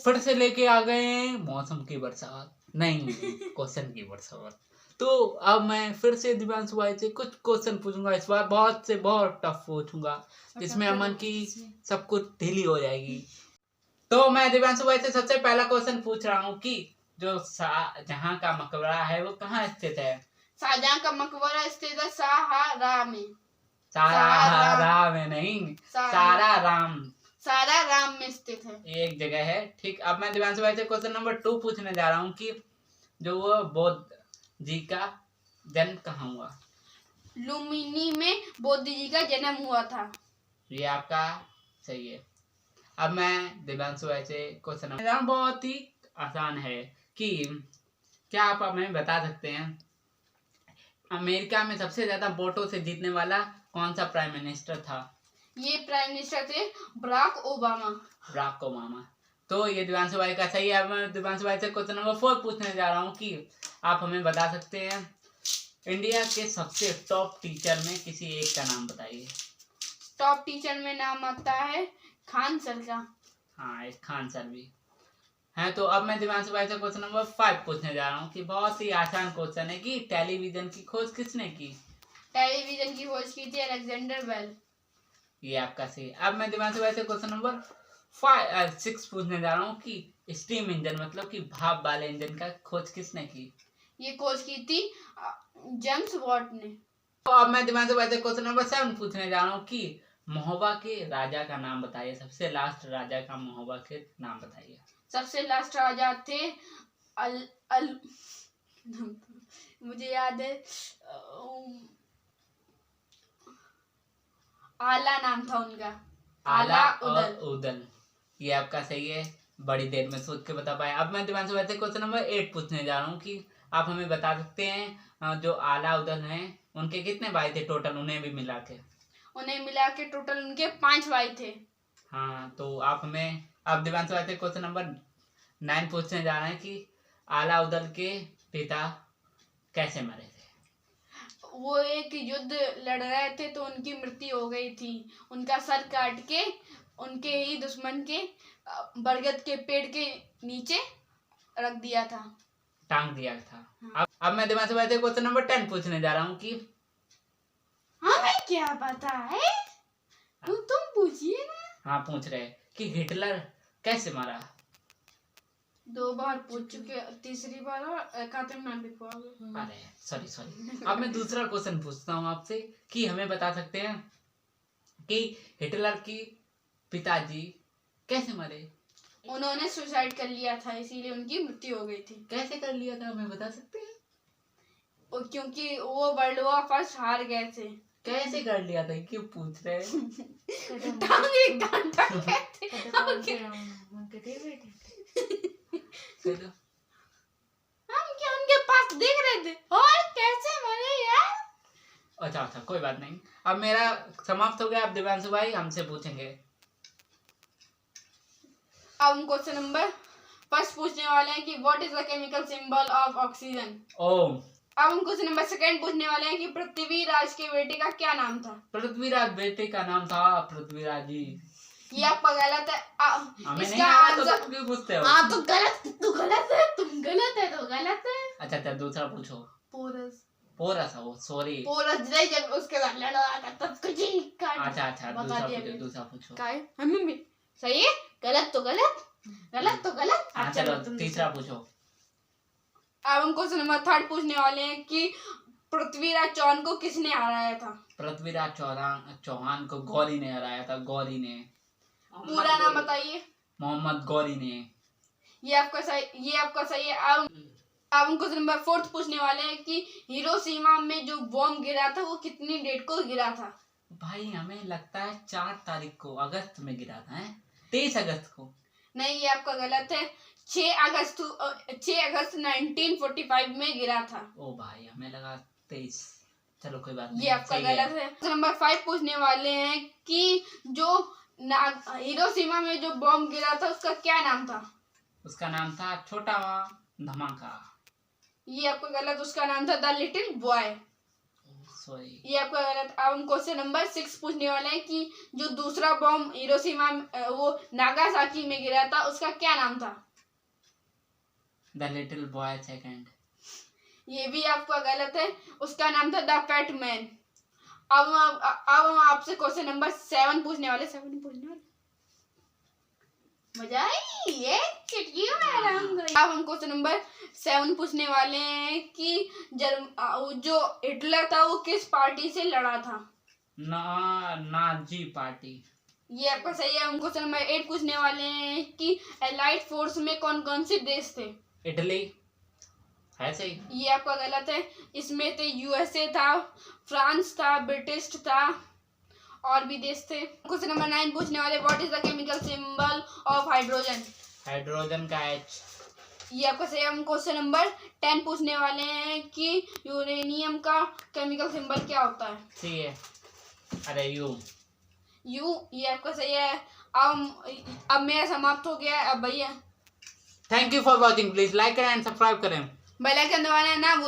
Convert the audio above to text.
फिर से लेके आ गए हैं मौसम की बरसात, नहीं क्वेश्चन की बरसात। तो अब मैं फिर से दिव्यांशु भाई से कुछ क्वेश्चन पूछूंगा, इस बार बहुत से बहुत टफ पूछूंगा जिसमें अमन की सब कुछ ढीली हो जाएगी। तो मैं दिव्यांशु भाई से सबसे पहला क्वेश्चन पूछ रहा हूँ कि जो शाहजहां का मकबरा है वो कहाँ स्थित है? शाहजहां का मकबरा स्थित है सहारा में। सारा में नहीं, साराराम में स्थित है, एक जगह है। ठीक, अब मैं दिव्यांशु भाई से क्वेश्चन नंबर 2 पूछने जा रहा हूँ कि जो वो बौद्ध जी का जन्म कहाँ हुआ? लुम्बिनी में बौद्ध जी का जन्म हुआ था। ये आपका सही है। अब मैं दिव्यांशु भाई से क्वेश्चन नंबर बहुत ही आसान है कि क्या आप हमें बता सकते हैं अमेरिका में सबसे ज्यादा वोटों से जीतने वाला कौन सा प्राइम मिनिस्टर था? ये प्राइम मिनिस्टर थे बराक ओबामा। तो ये दिव्यांशु भाई का सही है। मैं दिव्यांशु भाई से क्वेश्चन नंबर 4 पूछने जा रहा हूँ कि आप हमें बता सकते हैं इंडिया के सबसे टॉप टीचर में किसी एक का नाम बताइए। टॉप टीचर में नाम आता है खान सर का। हाँ, एक खान सर भी है। तो अब मैं दिव्यांशु भाई से क्वेश्चन नंबर 5 पूछने जा रहा हूँ कि बहुत ही आसान क्वेश्चन है कि टेलीविजन की खोज किसने की? टेलीविजन की खोज की थी अलेक्जेंडर बेल। ये आपका सही। अब मैं दिव्यांशु भाई से क्वेश्चन नंबर 6 पूछने जा रहा हूँ कि स्टीम इंजन मतलब कि भाप वाले इंजन का खोज किसने की? ये खोज की थी जेम्स वॉट ने। तो अब मैं दिव्यांशु भाई से क्वेश्चन नंबर 7 पूछने जा रहा हूँ कि महोबा के राजा का नाम बताइए। सबसे लास्ट राजा का महोबा के नाम बताइए। सबसे लास्ट राजा थे मुझे याद है आला नाम था उनका, आला और उदल। ये आपका सही है, बड़ी देर में सोच के बता पाए। अब मैं दिव्यांशु भाई से क्वेश्चन नंबर 8 पूछने जा रहा हूँ कि आप हमें बता सकते हैं जो आला उदल हैं उनके कितने भाई थे टोटल, उन्हें मिला के टोटल उनके 5 भाई थे। हाँ, तो आप हमें अब दिव्यांशु भाई से क्वेश्चन नंबर 9 पूछने जा रहे हैं कि आला उदल के पिता कैसे मरे थे? वो एक युद्ध लड़ रहे थे तो उनकी मृत्यु हो गई थी। उनका सर काट के उनके ही दुश्मन के बरगद के पेड़ के नीचे रख दिया था, टांग दिया था। हाँ। अब मैं दिव्यांशु भाई से क्वेश्चन नंबर 10 पूछने जा रहा हूँ कि हमें क्या पता है, तुम पूछिए ना। हाँ, पूछ रहे कि हिटलर कैसे मारा? 2 बार पूछ चुके, तीसरी बार खत्म ना लिख पाओगे। अरे सॉरी। अब मैं दूसरा क्वेश्चन पूछता हूँ आपसे कि हमें बता सकते हैं कि हिटलर की पिताजी कैसे मरे? उन्होंने सुसाइड कर लिया था, इसीलिए उनकी मृत्यु हो गई थी। कैसे कर लिया था हमें बता सकते हैं? क्योंकि वो वर्ल्ड वॉर फर्स्ट हार गए थे। कैसे कर लिया था, क्यों पूछ रहे हैं? हम क्या उनके पास देख रहे थे और कैसे मरे यार। अच्छा, कोई बात नहीं। अब मेरा समाप्त हो गया। अब दिव्यांशु भाई हमसे पूछेंगे। अब हम क्वेश्चन नंबर फर्स्ट पूछने वाले हैं कि what is the chemical symbol of oxygen. ओम। अब हम क्वेश्चन नंबर सेकंड पूछने वाले हैं कि पृथ्वीराज के बेटे का क्या नाम था? पृथ्वीराज बेटे का नाम था पृथ्वीराज जी। ये आपका गलत है। इसका आंसर तुम क्यों पूछते हो? हाँ, तो गलत है, तुम गलत है तो गलत है। अच्छा, दूसरा पूछो। पोरस वो सॉरी। पोरस नहीं, जब उसके साथ लड़ा था तब कुछ ही काट। अच्छा, दूसरा पूछो। काय हमें भी सही है, गलत तो गलत। हाँ, चलो तीसरा पूछो। अब हम क्वेश्चन नंबर 3 पूछने वाले हैं कि पृथ्वीराज चौहान को किसने हराया था? पृथ्वीराज चौहान को गौरी ने हराया था। गौरी ने। पूरा नाम बताइए। मोहम्मद गौरी ने। ये आपका सही है। अब हम क्वेश्चन नंबर 4 पूछने वाले हैं कि हिरोशिमा में जो बॉम्ब गिरा था वो कितनी डेट को गिरा था? भाई हमें लगता है 4 तारीख को अगस्त में गिरा था। 23 अगस्त को। नहीं, ये आपका गलत है। 6 अगस्त 1945 में गिरा था। ओ भाई, हमें लगा 23। चलो कोई बात नहीं, ये आपका गलत है। नंबर 5 पूछने वाले हैं कि जो हिरोशिमा में जो बॉम्ब गिरा था उसका क्या नाम था? उसका नाम था छोटा धमाका। ये आपका गलत, उसका नाम था द लिटिल बॉय। सॉरी। ये आपका गलत। अब हम क्वेश्चन नंबर 6 पूछने वाले हैं कि जो दूसरा बॉम्ब हिरोशिमा वो नागासाकी में गिरा था उसका क्या नाम था? The little boy second. ये भी आपका गलत है, उसका नाम था द फैट मैन। अब हम आपसे क्वेश्चन नंबर 7 पूछने वाले। 7 पूछने वाले, मजा आई ये चिटकी मैडम। अब हम क्वेश्चन नंबर 7 पूछने वाले हैं कि जो हिटलर था वो किस पार्टी से लड़ा था? Nazi party. ये आपका सही है। हम क्वेश्चन नंबर 8 पूछने वाले हैं कि एलाइड फोर्स में कौन कौन से देश थे? इटली है सही। ये आपका गलत है, इसमें थे यूएसए था, फ्रांस था, ब्रिटिश था और भी देश थे। क्वेश्चन नंबर 9 पूछने वाले, what is the chemical symbol of hydrogen? Hydrogen का H। ये आपका सही है। हम क्वेश्चन नंबर 10 पूछने वाले हैं कि यूरेनियम का केमिकल सिंबल क्या होता है? सी है, अरे यू। ये आपका सही है। अब मेरा समाप्त हो गया है। अब भैया thank you for watching, please like करें एंड सब्सक्राइब करें। बेल आइकन दबाना ना भूलें।